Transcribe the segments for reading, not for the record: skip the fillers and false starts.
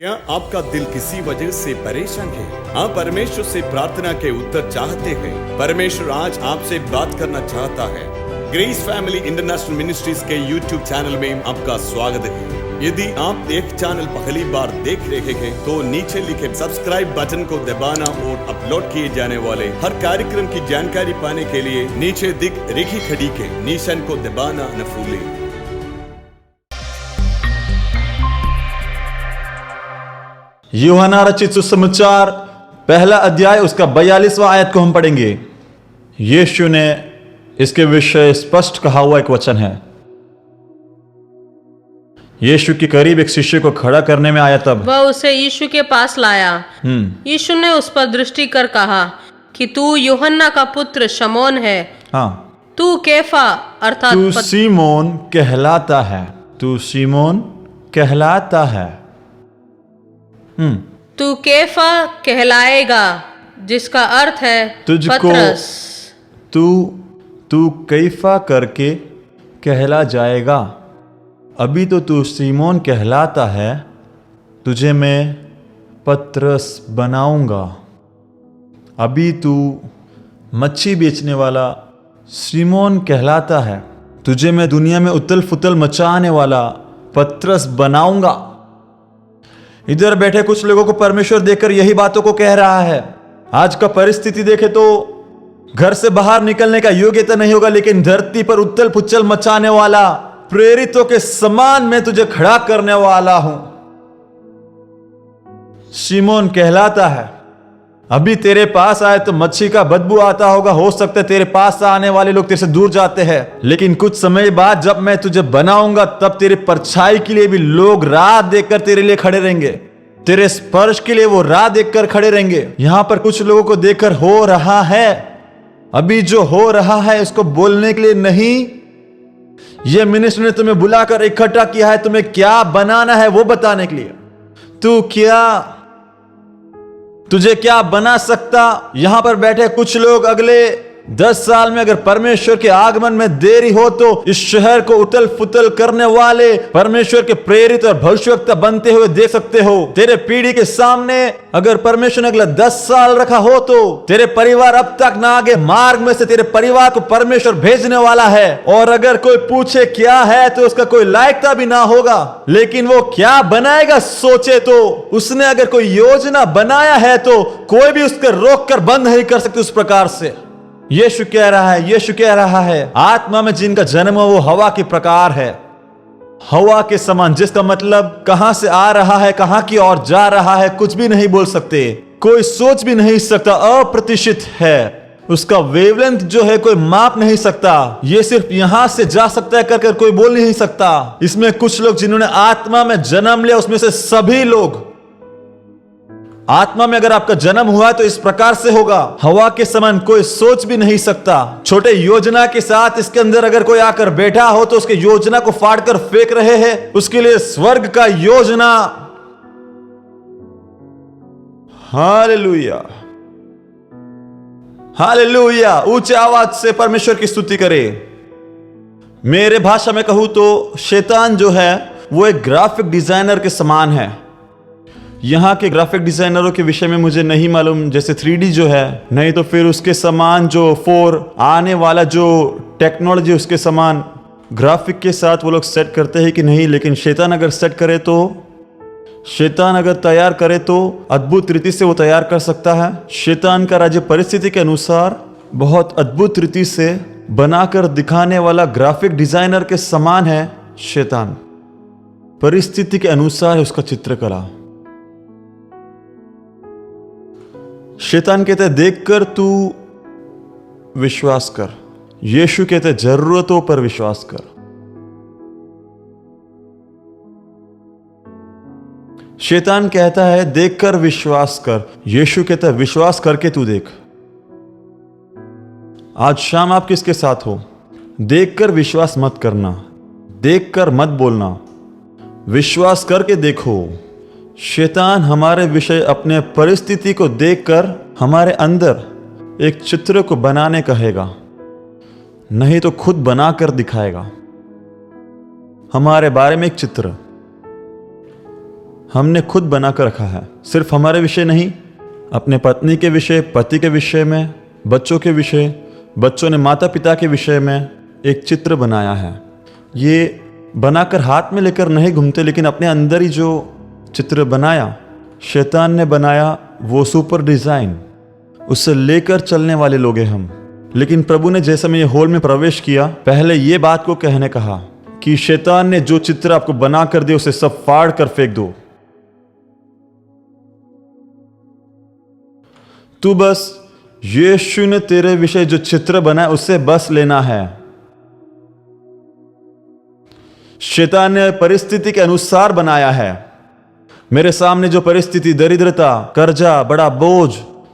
क्या आपका दिल किसी वजह से परेशान है? आप परमेश्वर से प्रार्थना के उत्तर चाहते हैं। परमेश्वर आज आपसे बात करना चाहता है। ग्रेस फैमिली इंटरनेशनल मिनिस्ट्रीज के यूट्यूब चैनल में आपका स्वागत है। यदि आप एक चैनल पहली बार देख रहे हैं तो नीचे लिखे सब्सक्राइब बटन को दबाना और अपलोड किए जाने वाले हर कार्यक्रम की जानकारी पाने के लिए नीचे दिख रही घड़ी के निशान को दबाना न भूलें। यूहन्ना रचित सुसमाचार पहला अध्याय उसका 42वां आयत को हम पढ़ेंगे। यीशु ने इसके विषय स्पष्ट कहा हुआ एक वचन है। यीशु के करीब एक शिष्य को खड़ा करने में आया, तब वह उसे यीशु के पास लाया। यीशु ने उस पर दृष्टि कर कहा कि तू यूहन्ना का पुत्र शमौन है। हाँ, तू कैफा अर्थात तू सीमोन कहलाता है। तू सीमोन कहलाता है। तू कैफा कहलाएगा, जिसका अर्थ है तुझको पतरस। तू कैफा करके कहला जाएगा। अभी तो तू सीमोन कहलाता है, तुझे मैं पतरस बनाऊंगा। अभी तू मच्छी बेचने वाला सीमोन कहलाता है, तुझे मैं दुनिया में उथल फुथल मचाने वाला पतरस बनाऊंगा। इधर बैठे कुछ लोगों को परमेश्वर देखकर यही बातों को कह रहा है। आज का परिस्थिति देखे तो घर से बाहर निकलने का योग्यता नहीं होगा, लेकिन धरती पर उथल पुथल मचाने वाला प्रेरितों के समान मैं तुझे खड़ा करने वाला हूं। सीमोन कहलाता है। अभी तेरे पास आए तो मच्छी का बदबू आता होगा, हो सकता है तेरे पास आने वाले लोग तेरे से दूर जाते हैं, लेकिन कुछ समय बाद जब मैं तुझे बनाऊंगा तब तेरी परछाई के लिए भी लोग राह देखकर तेरे लिए खड़े रहेंगे। तेरे स्पर्श के लिए वो राह देखकर खड़े रहेंगे। यहां पर कुछ लोगों को देखकर हो रहा है। अभी जो हो रहा है इसको बोलने के लिए नहीं, यह मिनिस्टर ने तुम्हें बुलाकर इकट्ठा किया है तुम्हें क्या बनाना है वो बताने के लिए। तुझे क्या बना सकता। यहां पर बैठे कुछ लोग अगले 10 साल में अगर परमेश्वर के आगमन में देरी हो तो इस शहर को उथल फुथल करने वाले परमेश्वर के प्रेरित और भविष्यवक्ता बनते हुए देख सकते हो। तेरे पीढ़ी के सामने अगर परमेश्वर ने अगला 10 साल रखा हो तो तेरे परिवार अब तक ना आगे मार्ग में से तेरे परिवार को परमेश्वर भेजने वाला है। और अगर कोई पूछे क्या है तो उसका कोई लायकता भी ना होगा, लेकिन वो क्या बनाएगा सोचे तो उसने अगर कोई योजना बनाया है तो कोई भी उसको रोक कर बंद नहीं कर सकते। उस प्रकार से यीशु कह रहा है आत्मा में जिनका जन्म हो वो हवा के प्रकार है, हवा के समान, जिसका मतलब कहां से आ रहा है कहां की ओर जा रहा है कुछ भी नहीं बोल सकते, कोई सोच भी नहीं सकता, अप्रतिष्ठित है। उसका वेवलेंथ जो है कोई माप नहीं सकता। ये सिर्फ यहां से जा सकता है कर कोई बोल नहीं सकता। इसमें कुछ लोग जिन्होंने आत्मा में जन्म लिया, उसमें से सभी लोग आत्मा में अगर आपका जन्म हुआ तो इस प्रकार से होगा, हवा के समान, कोई सोच भी नहीं सकता। छोटे योजना के साथ इसके अंदर अगर कोई आकर बैठा हो तो उसके योजना को फाड़कर फेंक रहे हैं। उसके लिए स्वर्ग का योजना। Hallelujah, hallelujah. ऊंचे आवाज से परमेश्वर की स्तुति करे। मेरे भाषा में कहूं तो शैतान जो है वो एक ग्राफिक डिजाइनर के समान है। यहाँ के ग्राफिक डिजाइनरों के विषय में मुझे नहीं मालूम, जैसे 3D जो है, नहीं तो फिर उसके समान जो 4 आने वाला जो टेक्नोलॉजी उसके समान ग्राफिक के साथ वो लोग सेट करते हैं कि नहीं। लेकिन शैतान अगर सेट करे तो, शैतान अगर तैयार करे तो अद्भुत रीति से वो तैयार कर सकता है। शैतान का राज्य परिस्थिति के अनुसार बहुत अद्भुत रीति से बनाकर दिखाने वाला ग्राफिक डिजाइनर के समान है शैतान। परिस्थिति के अनुसार है उसका चित्रकला। शैतान कहते हैं देखकर तू विश्वास कर, यीशु कहते हैं जरूरतों पर विश्वास कर। शैतान कहता है देखकर विश्वास कर, यीशु कहता है विश्वास करके तू देख। आज शाम आप किसके साथ हो? देखकर विश्वास मत करना, देखकर मत बोलना, विश्वास करके देखो। शैतान हमारे विषय अपने परिस्थिति को देखकर हमारे अंदर एक चित्र को बनाने कहेगा, नहीं तो खुद बनाकर दिखाएगा हमारे बारे में एक चित्र। हमने खुद बना कर रखा है। सिर्फ हमारे विषय नहीं, अपने पत्नी के विषय, पति के विषय में, बच्चों के विषय, बच्चों ने माता पिता के विषय में एक चित्र बनाया है। ये बनाकर हाथ में लेकर नहीं घूमते, लेकिन अपने अंदर ही जो चित्र बनाया, शैतान ने बनाया, वो सुपर डिज़ाइन, उससे लेकर चलने वाले लोग हैं हम। लेकिन प्रभु ने जैसे मैं ये हॉल में प्रवेश किया, पहले ये बात को कहने कहा कि शैतान ने जो चित्र आपको बना कर दिया उसे सब फाड़ कर फेंक दो। तू बस यीशु ने तेरे विषय जो चित्र बनाया उससे बस लेना है। शैतान ने परिस्थिति के अनुसार बनाया है। मेरे सामने जो परिस्थिति, दरिद्रता, कर्जा, बड़ा बोझ,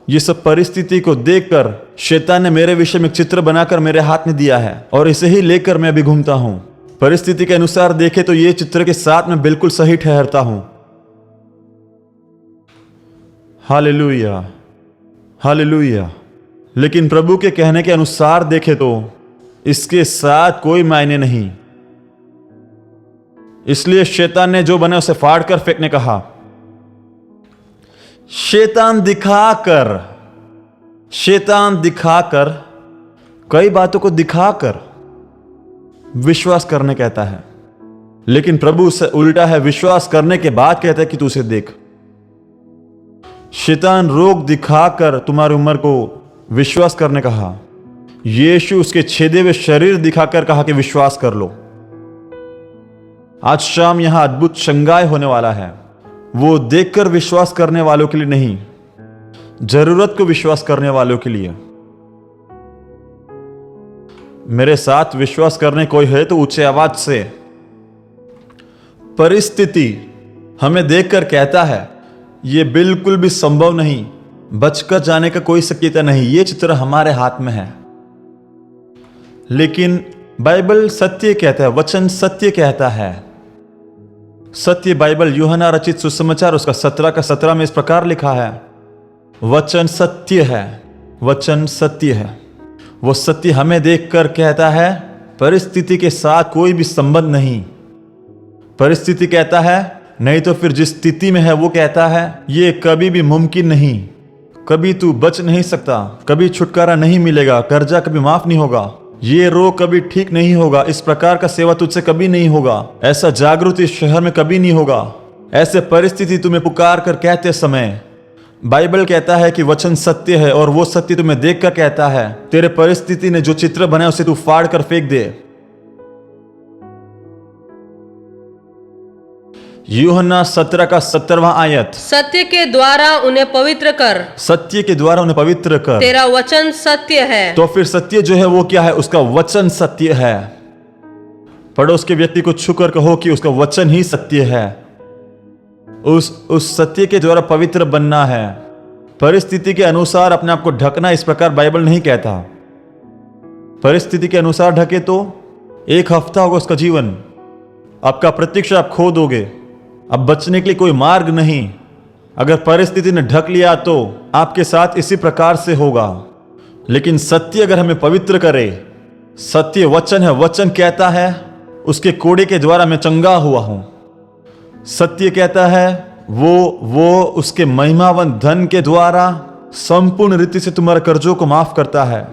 ये सब परिस्थिति को देखकर शैतान ने मेरे विषय में चित्र बनाकर मेरे हाथ में दिया है और इसे ही लेकर मैं अभी घूमता हूं। परिस्थिति के अनुसार देखे तो ये चित्र के साथ मैं बिल्कुल सही ठहरता हूं। Hallelujah, hallelujah. लेकिन प्रभु के कहने के अनुसार देखे तो इसके साथ कोई मायने नहीं। इसलिए शैतान ने जो बना उसे फाड़ कर फेंकने कहा। शैतान दिखाकर कई बातों को दिखाकर विश्वास करने कहता है, लेकिन प्रभु उससे उल्टा है। विश्वास करने के बाद कहता है कि तू उसे देख। शैतान रोग दिखाकर तुम्हारी उम्र को विश्वास करने कहा। यीशु उसके छेदे हुए शरीर दिखाकर कहा कि विश्वास कर लो। आज शाम यहां अद्भुत संगाय होने वाला है। वो देखकर विश्वास करने वालों के लिए नहीं, जरूरत को विश्वास करने वालों के लिए। मेरे साथ विश्वास करने कोई है तो ऊंचे आवाज से। परिस्थिति हमें देखकर कहता है ये बिल्कुल भी संभव नहीं, बचकर जाने का कोई शक्यता नहीं, ये चित्र हमारे हाथ में है। लेकिन बाइबल सत्य कहता है, वचन सत्य कहता है। सत्य बाइबल यूहन्ना रचित सुसमाचार उसका 17 का 17 में इस प्रकार लिखा है, वचन सत्य है, वचन सत्य है। वो सत्य हमें देखकर कहता है परिस्थिति के साथ कोई भी संबंध नहीं। परिस्थिति कहता है नहीं तो फिर जिस स्थिति में है वो कहता है ये कभी भी मुमकिन नहीं, कभी तू बच नहीं सकता, कभी छुटकारा नहीं मिलेगा, कर्जा कभी माफ नहीं होगा, ये रोग कभी ठीक नहीं होगा, इस प्रकार का सेवा तुझसे कभी नहीं होगा, ऐसा जागृति इस शहर में कभी नहीं होगा। ऐसे परिस्थिति तुम्हें पुकार कर कहते समय बाइबल कहता है कि वचन सत्य है और वो सत्य तुम्हें देखकर कहता है तेरे परिस्थिति ने जो चित्र बनाया उसे तू फाड़ कर फेंक दे। यूहन्ना 17 का 17वां आयत, सत्य के द्वारा उन्हें पवित्र कर, सत्य के द्वारा उन्हें पवित्र कर, तेरा वचन सत्य है। तो फिर सत्य जो है वो क्या है? उसका वचन सत्य है। पड़ोस के व्यक्ति को छूकर कहो कि उसका वचन ही सत्य है। उस सत्य के द्वारा पवित्र बनना है। परिस्थिति के अनुसार अपने आप को ढकना इस प्रकार बाइबल नहीं कहता। परिस्थिति के अनुसार ढके तो 1 हफ्ता होगा उसका जीवन, आपका प्रतीक्षा आप खो दोगे। अब बचने के लिए कोई मार्ग नहीं। अगर परिस्थिति ने ढक लिया तो आपके साथ इसी प्रकार से होगा। लेकिन सत्य अगर हमें पवित्र करे, सत्य वचन है, वचन कहता है उसके कोड़े के द्वारा मैं चंगा हुआ हूं। सत्य कहता है वो उसके महिमावंत धन के द्वारा संपूर्ण रीति से तुम्हारे कर्जों को माफ करता है।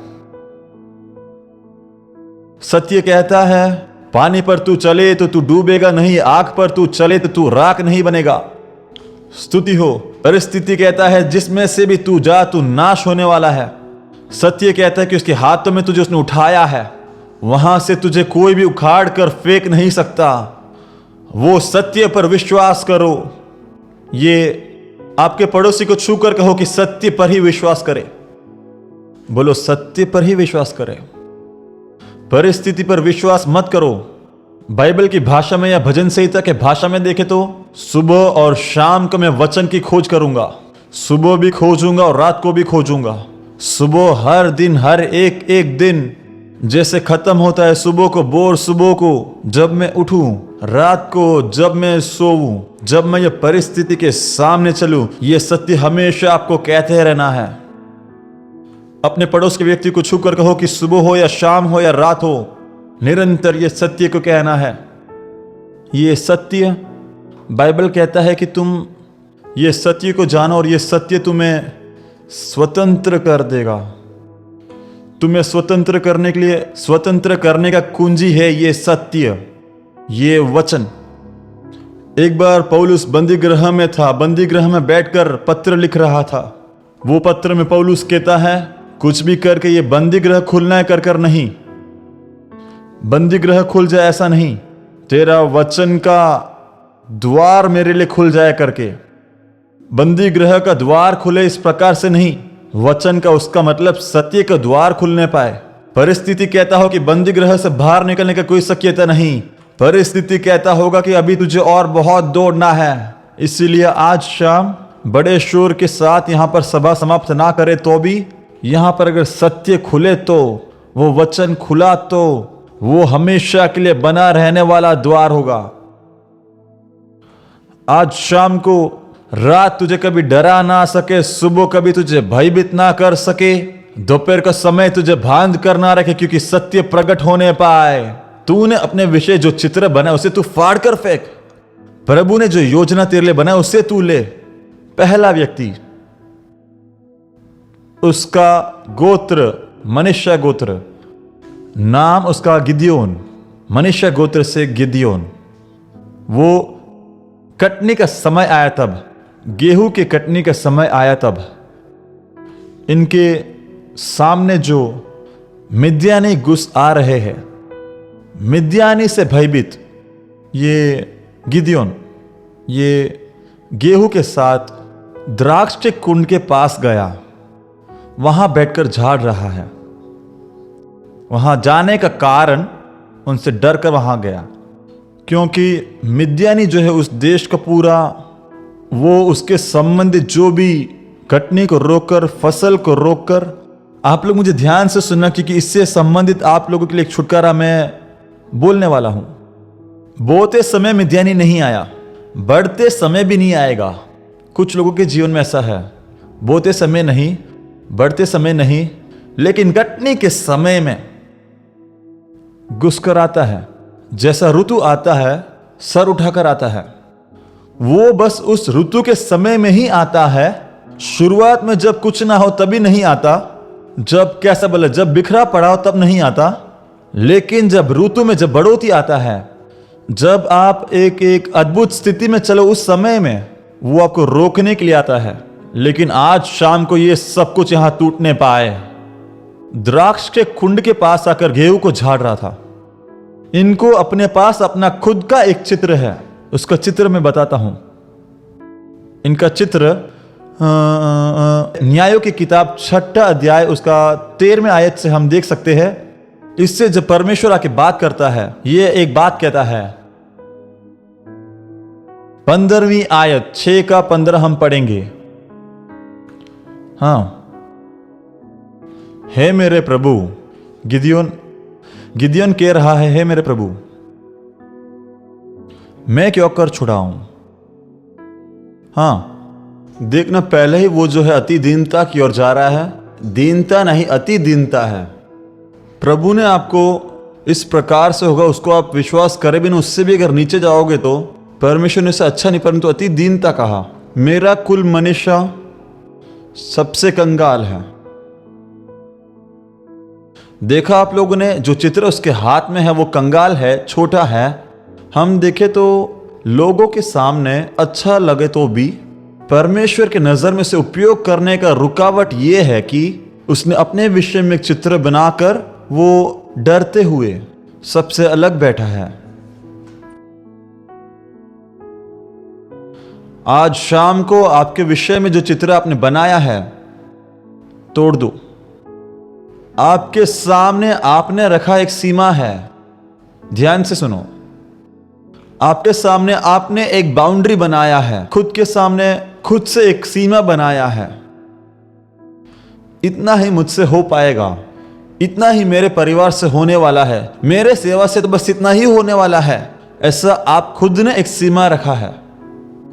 सत्य कहता है पानी पर तू चले तो तू डूबेगा नहीं, आग पर तू चले तो तू राख नहीं बनेगा। स्तुति हो। परिस्थिति कहता है जिसमें से भी तू जा तू नाश होने वाला है। सत्य कहता है कि उसके हाथों में तुझे उसने उठाया है, वहां से तुझे कोई भी उखाड़ कर फेंक नहीं सकता। वो सत्य पर विश्वास करो। ये आपके पड़ोसी को छू कर कहो कि सत्य पर ही विश्वास करे। बोलो सत्य पर ही विश्वास करे, परिस्थिति पर विश्वास मत करो। बाइबल की भाषा में या भजन संहिता के भाषा में देखे तो सुबह और शाम को मैं वचन की खोज करूंगा। सुबह भी खोजूंगा और रात को भी खोजूंगा। सुबह हर दिन, हर एक दिन जैसे खत्म होता है सुबह को बोर, सुबह को जब मैं उठूं, रात को जब मैं सोऊं, जब मैं ये परिस्थिति के सामने चलूं, ये सत्य हमेशा आपको कहते रहना है। अपने पड़ोस के व्यक्ति को छूकर कहो कि सुबह हो या शाम हो या रात हो, निरंतर ये सत्य को कहना है। ये सत्य बाइबल कहता है कि तुम ये सत्य को जानो और ये सत्य तुम्हें स्वतंत्र कर देगा। तुम्हें स्वतंत्र करने के लिए, स्वतंत्र करने का कुंजी है ये सत्य, ये वचन। एक बार पौलुस बंदी गृह में था, बंदी गृह में बैठकर पत्र लिख रहा था। वो पत्र में पौलुस कहता है, कुछ भी करके ये बंदी गृह खुलना है कर नहीं, बंदी गृह खुल जाए ऐसा नहीं, तेरा वचन का द्वार मेरे लिए खुल जाए करके। बंदी गृह का द्वार खुले इस प्रकार से नहीं, वचन का उसका मतलब सत्य का द्वार खुलने पाए। परिस्थिति कहता हो कि बंदी गृह से बाहर निकलने का कोई शक्यता नहीं, परिस्थिति कहता होगा कि अभी तुझे और बहुत दौड़ना है। इसीलिए आज शाम बड़े शोर के साथ यहां पर सभा समाप्त ना करे तो भी यहां पर अगर सत्य खुले तो, वो वचन खुला तो वो हमेशा के लिए बना रहने वाला द्वार होगा। आज शाम को रात तुझे कभी डरा ना सके, सुबह कभी तुझे भयभीत ना कर सके, दोपहर का समय तुझे भांद कर ना रखे, क्योंकि सत्य प्रकट होने पाए। तूने अपने विषय जो चित्र बना उसे तू फाड़ कर फेंक। प्रभु ने जो योजना तेरे लिए बनाया उसे तू ले। पहला व्यक्ति, उसका गोत्र मनुष्य गोत्र, नाम उसका गिदियोन, मनुष्य गोत्र से गिदियोन। वो कटने का समय आया तब, गेहूं के कटने का समय आया तब इनके सामने जो मिद्यानी घुस आ रहे हैं, मिद्यानी से भयभीत ये गिदियोन, ये गेहूं के साथ द्राक्ष के कुंड के पास गया, वहां बैठकर झाड़ रहा है। वहां जाने का कारण उनसे डर कर वहां गया, क्योंकि मिद्यानी जो है उस देश का पूरा, वो उसके संबंधित जो भी कटनी को रोककर, फसल को रोककर, आप लोग मुझे ध्यान से सुनना क्योंकि इससे संबंधित आप लोगों के लिए एक छुटकारा मैं बोलने वाला हूं। बोते समय मिद्यानी नहीं आया, बढ़ते समय भी नहीं आएगा। कुछ लोगों के जीवन में ऐसा है, बोते समय नहीं, बढ़ते समय नहीं, लेकिन कटनी के समय में घुसकर आता है। जैसा ऋतु आता है, सर उठाकर आता है, वो बस उस ऋतु के समय में ही आता है। शुरुआत में जब कुछ ना हो तभी नहीं आता, जब कैसा बोले, जब बिखरा पड़ा हो तब नहीं आता। लेकिन जब ऋतु में जब बढ़ोतरी आता है, जब आप एक अद्भुत स्थिति में चलो, उस समय में वो आपको रोकने के लिए आता है। लेकिन आज शाम को ये सब कुछ यहां टूटने पाए। द्राक्ष के कुंड के पास आकर गेहूं को झाड़ रहा था। इनको अपने पास अपना खुद का एक चित्र है, उसका चित्र मैं बताता हूं। इनका चित्र न्यायों की किताब 6 अध्याय उसका 13वें आयत से हम देख सकते हैं। इससे जब परमेश्वर आके बात करता है, ये एक बात कहता है। 15वीं आयत 6 का 15 हम पढ़ेंगे। हाँ, हे मेरे प्रभु, गिदियोन कह रहा है, हे मेरे प्रभु, मैं क्यों कर छुड़ाऊं। हाँ, देखना पहले ही वो जो है अति दीनता की ओर जा रहा है। दीनता नहीं, अति दीनता है। प्रभु ने आपको इस प्रकार से होगा, उसको आप विश्वास करे बिना उससे भी अगर नीचे जाओगे तो परमेश्वर ने उसे अच्छा नहीं परंतु अति दीनता कहा। मेरा कुल मनुष्य सबसे कंगाल है। देखा आप लोगों ने, जो चित्र उसके हाथ में है वो कंगाल है, छोटा है। हम देखे तो लोगों के सामने अच्छा लगे तो भी परमेश्वर के नजर में से उपयोग करने का रुकावट ये है कि उसने अपने विषय में एक चित्र बनाकर वो डरते हुए सबसे अलग बैठा है। आज शाम को आपके विषय में जो चित्र आपने बनाया है तोड़ दो। आपके सामने आपने रखा एक सीमा है, ध्यान से सुनो। आपके सामने आपने एक बाउंड्री बनाया है, खुद के सामने खुद से एक सीमा बनाया है। इतना ही मुझसे हो पाएगा, इतना ही मेरे परिवार से होने वाला है, मेरे सेवा से तो बस इतना ही होने वाला है, ऐसा आप खुद ने एक सीमा रखा है।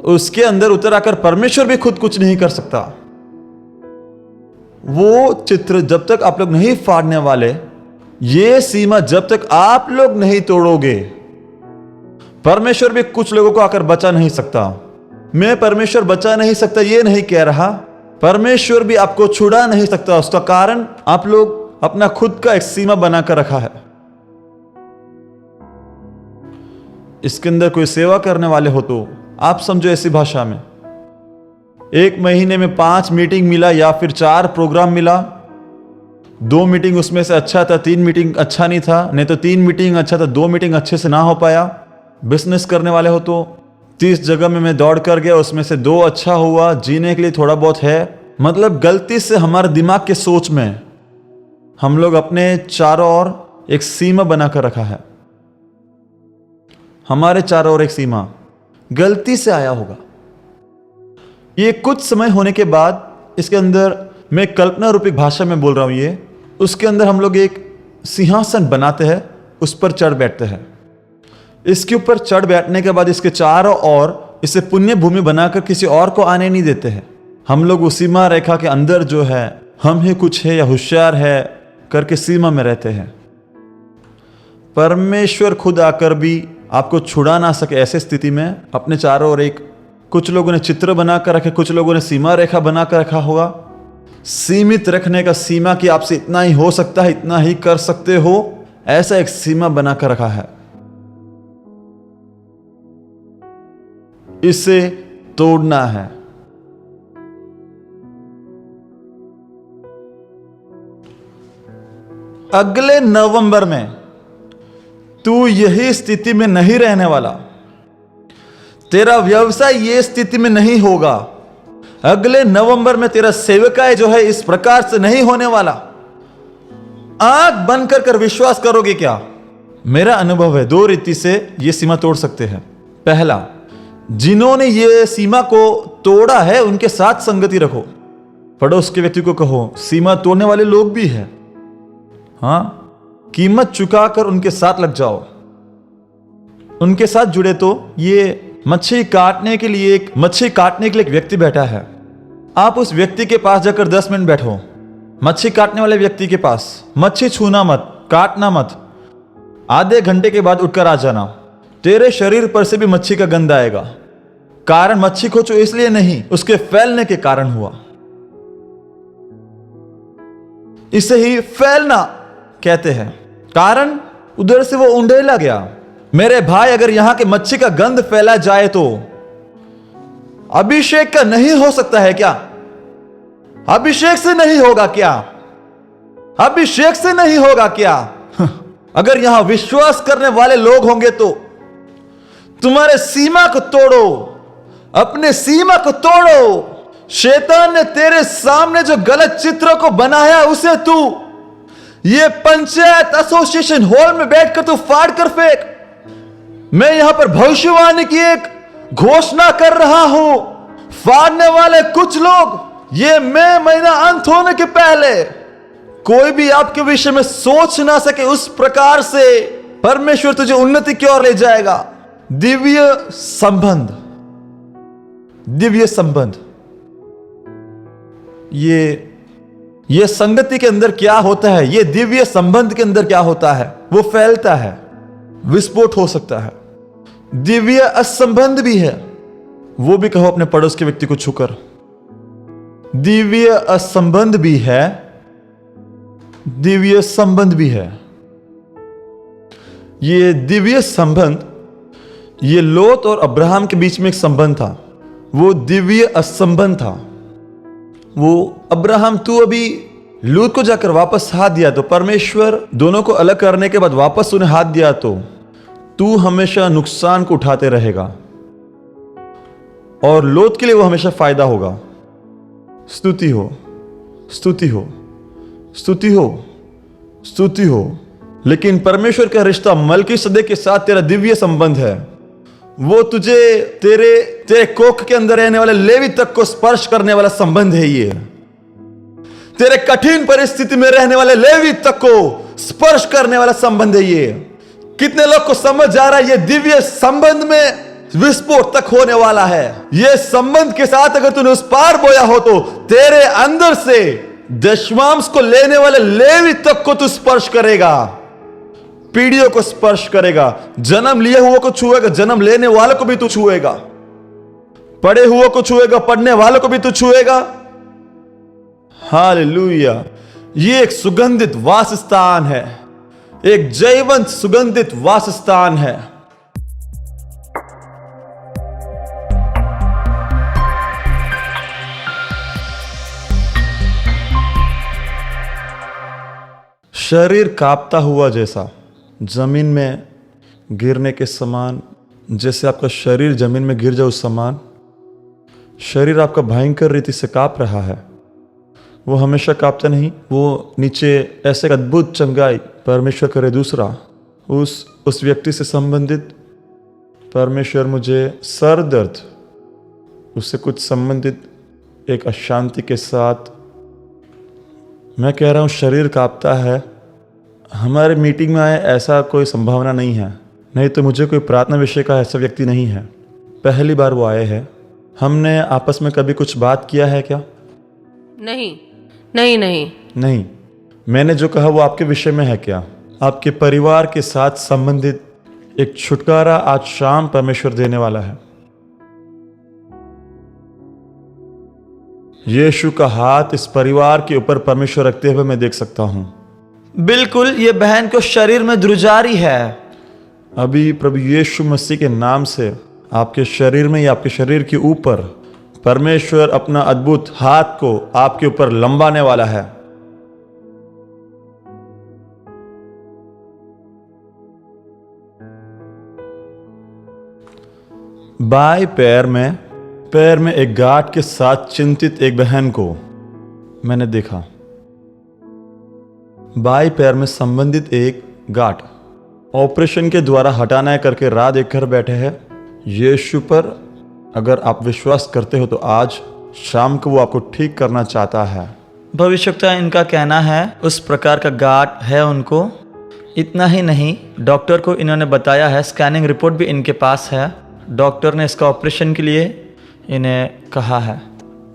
उसके अंदर उतर आकर परमेश्वर भी खुद कुछ नहीं कर सकता। वो चित्र जब तक आप लोग नहीं फाड़ने वाले, ये सीमा जब तक आप लोग नहीं तोड़ोगे, परमेश्वर भी कुछ लोगों को आकर बचा नहीं सकता। मैं परमेश्वर बचा नहीं सकता ये नहीं कह रहा, परमेश्वर भी आपको छुड़ा नहीं सकता। उसका कारण आप लोग अपना खुद का एक सीमा बनाकर रखा है। इसके अंदर कोई सेवा करने वाले हो तो आप समझो ऐसी भाषा में, 1 महीने में 5 मीटिंग मिला या फिर 4 प्रोग्राम मिला, 2 मीटिंग उसमें से अच्छा था, 3 मीटिंग अच्छा नहीं था, नहीं तो 3 मीटिंग अच्छा था, 2 मीटिंग अच्छे से ना हो पाया। बिजनेस करने वाले हो तो 30 जगह में मैं दौड़ कर गया, उसमें से 2 अच्छा हुआ, जीने के लिए थोड़ा बहुत है। मतलब गलती से हमारे दिमाग के सोच में हम लोग अपने चारों ओर एक सीमा बनाकर रखा है। हमारे चारों ओर एक सीमा गलती से आया होगा। ये कुछ समय होने के बाद, इसके अंदर मैं कल्पना रूपी भाषा में बोल रहा हूं, ये उसके अंदर हम लोग एक सिंहासन बनाते हैं, उस पर चढ़ बैठते हैं। इसके ऊपर चढ़ बैठने के बाद इसके चारों ओर इसे पुण्य भूमि बनाकर किसी और को आने नहीं देते हैं। हम लोग उस सीमा रेखा के अंदर जो है, हम ही कुछ है या होशियार है करके सीमा में रहते हैं। परमेश्वर खुद आकर भी आपको छुड़ा ना सके ऐसे स्थिति में अपने चारों ओर एक, कुछ लोगों ने चित्र बनाकर रखे, कुछ लोगों ने सीमा रेखा बनाकर रखा होगा। सीमित रखने का सीमा कि आपसे इतना ही हो सकता है, इतना ही कर सकते हो, ऐसा एक सीमा बनाकर रखा है। इसे तोड़ना है। अगले नवंबर में तू यही स्थिति में नहीं रहने वाला, तेरा व्यवसाय ये स्थिति में नहीं होगा। अगले नवंबर में तेरा सेवकाय जो है इस प्रकार से नहीं होने वाला। आंख बंद कर विश्वास करोगे क्या? मेरा अनुभव है 2 रीति से ये सीमा तोड़ सकते हैं। पहला, जिन्होंने ये सीमा को तोड़ा है उनके साथ संगति रखो। पड़ोस के व्यक्ति को कहो, सीमा तोड़ने वाले लोग भी हैं, हाँ, कीमत चुकाकर उनके साथ लग जाओ। उनके साथ जुड़े तो ये मच्छी काटने के लिए एक व्यक्ति बैठा है। आप उस व्यक्ति के पास जाकर 10 मिनट बैठो, मच्छी काटने वाले व्यक्ति के पास। मच्छी छूना मत, काटना मत। आधे घंटे के बाद उठकर आ जाना। तेरे शरीर पर से भी मच्छी का गंध आएगा। कारण मच्छी को इसलिए नहीं, उसके फैलने के कारण हुआ। इसे ही फैलना कहते हैं। कारण उधर से वो उंडेला गया। मेरे भाई, अगर यहां के मच्छी का गंध फैला जाए तो अभिषेक का नहीं हो सकता है क्या? अभिषेक से नहीं होगा क्या? अभिषेक से नहीं होगा क्या? अगर यहां विश्वास करने वाले लोग होंगे तो तुम्हारे सीमा को तोड़ो, अपने सीमा को तोड़ो। शैतान ने तेरे सामने जो गलत चित्रों को बनाया उसे तू ये पंचायत एसोसिएशन हॉल में बैठकर तू फाड़ कर फेंक। मैं यहां पर भविष्यवाणी की एक घोषणा कर रहा हूं। फाड़ने वाले कुछ लोग, ये मई महीना अंत होने के पहले कोई भी आपके विषय में सोच ना सके उस प्रकार से परमेश्वर तुझे उन्नति की ओर ले जाएगा। दिव्य संबंध, दिव्य संबंध। ये संगति के अंदर क्या होता है, ये दिव्य संबंध के अंदर क्या होता है, वो फैलता है, विस्फोट हो सकता है। दिव्य असंबंध भी है, वो भी कहो अपने पड़ोस के व्यक्ति को छूकर। दिव्य असंबंध भी है, दिव्य संबंध भी है। ये दिव्य संबंध, ये लोत और अब्राहम के बीच में एक संबंध था, वो दिव्य असंबंध था। वो अब्राहम, तू अभी लूत को जाकर वापस हाथ दिया तो परमेश्वर दोनों को अलग करने के बाद वापस उन्हें हाथ दिया तो तू हमेशा नुकसान को उठाते रहेगा और लोत के लिए वो हमेशा फायदा होगा। स्तुति हो, स्तुति हो, स्तुति हो, स्तुति हो। लेकिन परमेश्वर का रिश्ता मलकीसदेक के साथ तेरा दिव्य संबंध है। वो तुझे तेरे कोख के अंदर रहने वाले लेवी तक को स्पर्श करने वाला संबंध है। ये तेरे कठिन परिस्थिति में रहने वाले लेवी तक को स्पर्श करने वाला संबंध है। ये कितने लोग को समझ जा रहा है? ये दिव्य संबंध में विस्फोट तक होने वाला है। ये संबंध के साथ अगर तूने उस पार बोया हो तो तेरे अंदर से दशमांश को लेने वाले लेवी तक को तू स्पर्श करेगा। पीढ़ियों को स्पर्श करेगा। जन्म लिए हुए को छुएगा, जन्म लेने वालों को भी तू छुएगा। पढ़े हुए को छुएगा, पढ़ने वालों को भी तू छुएगा। हालेलुया। ये एक सुगंधित वासस्थान है, एक जयवंत सुगंधित वासस्थान है। शरीर कांपता हुआ जैसा, जमीन में गिरने के समान, जैसे आपका शरीर जमीन में गिर जाए उस समान शरीर आपका भयंकर रीति से कांप रहा है। वो हमेशा कांपता नहीं, वो नीचे ऐसे अद्भुत चंगाई परमेश्वर करे। दूसरा, उस व्यक्ति से संबंधित परमेश्वर मुझे सर दर्द, उससे कुछ संबंधित एक अशांति के साथ, मैं कह रहा हूँ शरीर कांपता है। हमारे मीटिंग में आए ऐसा कोई संभावना नहीं है, नहीं तो मुझे कोई प्रार्थना विषय का ऐसा व्यक्ति नहीं है। पहली बार वो आए हैं। हमने आपस में कभी कुछ बात किया है क्या? नहीं। मैंने जो कहा वो आपके विषय में है क्या? आपके परिवार के साथ संबंधित एक छुटकारा आज शाम परमेश्वर देने वाला है। यीशु का हाथ इस परिवार के ऊपर परमेश्वर रखते हुए मैं देख सकता हूं। बिल्कुल, ये बहन को शरीर में द्रुजारी है। अभी प्रभु यीशु मसीह के नाम से आपके शरीर में या आपके शरीर के ऊपर परमेश्वर अपना अद्भुत हाथ को आपके ऊपर लंबाने वाला है। बाएं पैर में एक गांठ के साथ चिंतित एक बहन को मैंने देखा। बाएं पैर में संबंधित एक गांठ ऑपरेशन के द्वारा हटाना है करके राह देखकर बैठे हैं। यीशु पर अगर आप विश्वास करते हो तो आज शाम को वो आपको ठीक करना चाहता है। भविष्यवक्ता इनका कहना है उस प्रकार का गांठ है उनको। इतना ही नहीं, डॉक्टर को इन्होंने बताया है, स्कैनिंग रिपोर्ट भी इनके पास है। डॉक्टर ने इसका ऑपरेशन के लिए इन्हें कहा है।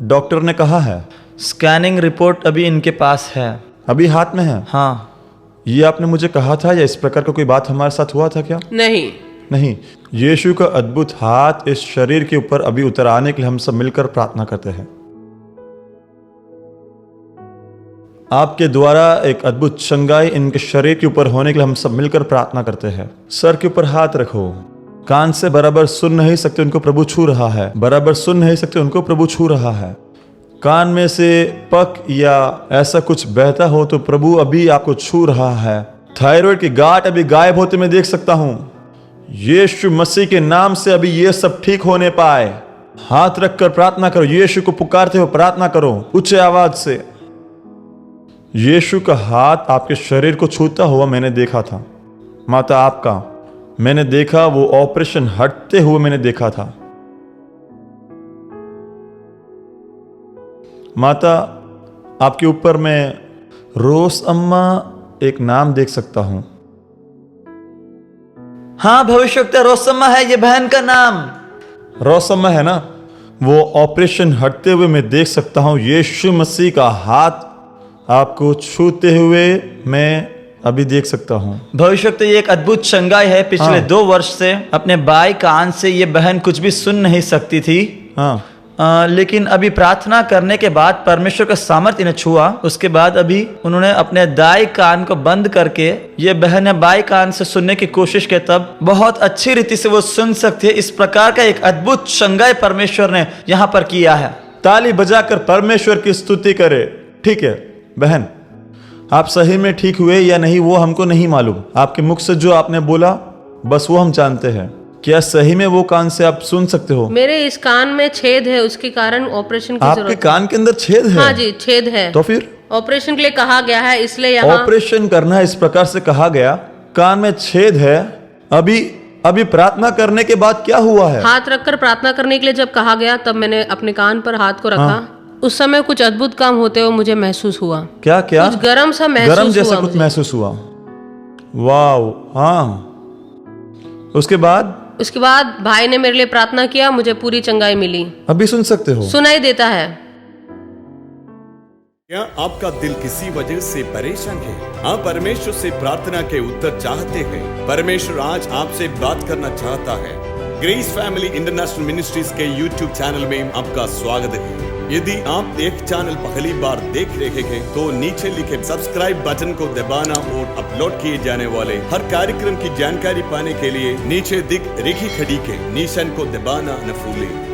डॉक्टर ने कहा है? स्कैनिंग रिपोर्ट अभी इनके पास है। अभी हाथ में है? हाँ। ये आपने मुझे कहा था या इस प्रकार का कोई बात हमारे साथ हुआ था क्या? नहीं। यीशु का अद्भुत हाथ इस शरीर के ऊपर अभी उतर आने के लिए हम सब मिलकर प्रार्थना करते हैं। आपके द्वारा एक अद्भुत चंगाई इनके शरीर के ऊपर होने के लिए हम सब मिलकर प्रार्थना करते हैं। सर के ऊपर हाथ रखो। कान से बराबर सुन नहीं सकते उनको प्रभु छू रहा है, बराबर सुन नहीं सकते उनको प्रभु छू रहा है। कान में से पक या ऐसा कुछ बहता हो तो प्रभु अभी आपको छू रहा है। थायराइड की गांठ अभी गायब होते मैं देख सकता हूं। यीशु मसीह के नाम से अभी ये सब ठीक होने पाए। हाथ रखकर प्रार्थना करो, यीशु को पुकारते हो प्रार्थना करो उच्च आवाज से। यीशु का हाथ आपके शरीर को छूता हुआ मैंने देखा था। माता आपका मैंने देखा, वो ऑपरेशन हटते हुए मैंने देखा था। माता आपके ऊपर मैं रोस अम्मा एक नाम देख सकता हूं। हाँ भविष्यवक्ता, रोसम्मा है ये बहन का नाम। रोसम्मा है ना? वो ऑपरेशन हटते हुए मैं देख सकता हूं। यीशु मसीह का हाथ आपको छूते हुए मैं अभी देख सकता हूं। भविष्यवक्ता ये एक अद्भुत चंगाई है। पिछले 2 वर्ष से अपने बाएं कान से ये बहन कुछ भी सुन नहीं सकती थी। लेकिन अभी प्रार्थना करने के बाद परमेश्वर का सामर्थ्य इन्हें छुआ। उसके बाद अभी उन्होंने अपने दाएं कान को बंद करके ये बहन बाएं कान से सुनने की कोशिश की, तब बहुत अच्छी रीति से वो सुन सकती है। इस प्रकार का एक अद्भुत चंगाई परमेश्वर ने यहाँ पर किया है। ताली बजाकर परमेश्वर की स्तुति करे। ठीक है बहन, आप सही में ठीक हुए या नहीं वो हमको नहीं मालूम। आपके मुख से जो आपने बोला बस वो हम जानते हैं। क्या सही में वो कान से आप सुन सकते हो? मेरे इस कान में छेद है, उसके कारण ऑपरेशन की आपके जरूरत। कान के अंदर छेद है? हाँ जी, छेद है। तो फिर ऑपरेशन के लिए कहा गया है, इसलिए यहाँ ऑपरेशन करना है इस प्रकार से कहा गया। कान में छेद है। अभी प्रार्थना करने के बाद क्या हुआ है? हाथ रखकर प्रार्थना करने के लिए जब कहा गया तब मैंने अपने कान पर हाथ को रखा। उस समय कुछ अद्भुत काम होते हुए मुझे महसूस हुआ। क्या? कुछ गरम सा महसूस गरम जैसा हुआ कुछ मुझे। महसूस हुआ। वाव, हाँ। उसके बाद भाई ने मेरे लिए प्रार्थना किया, मुझे पूरी चंगाई मिली। अभी सुन सकते हो? सुनाई देता है। क्या आपका दिल किसी वजह से परेशान है? हाँ, परमेश्वर से प्रार्थना के उत्तर चाहते हैं। परमेश्वर आज आपसे बात करना चाहता है। ग्रेस फैमिली इंटरनेशनल मिनिस्ट्रीज के YouTube चैनल में आपका स्वागत है। यदि आप एक चैनल पहली बार देख रहे हैं तो नीचे लिखे सब्सक्राइब बटन को दबाना और अपलोड किए जाने वाले हर कार्यक्रम की जानकारी पाने के लिए नीचे दिख रखी घड़ी के निशान को दबाना न भूलें।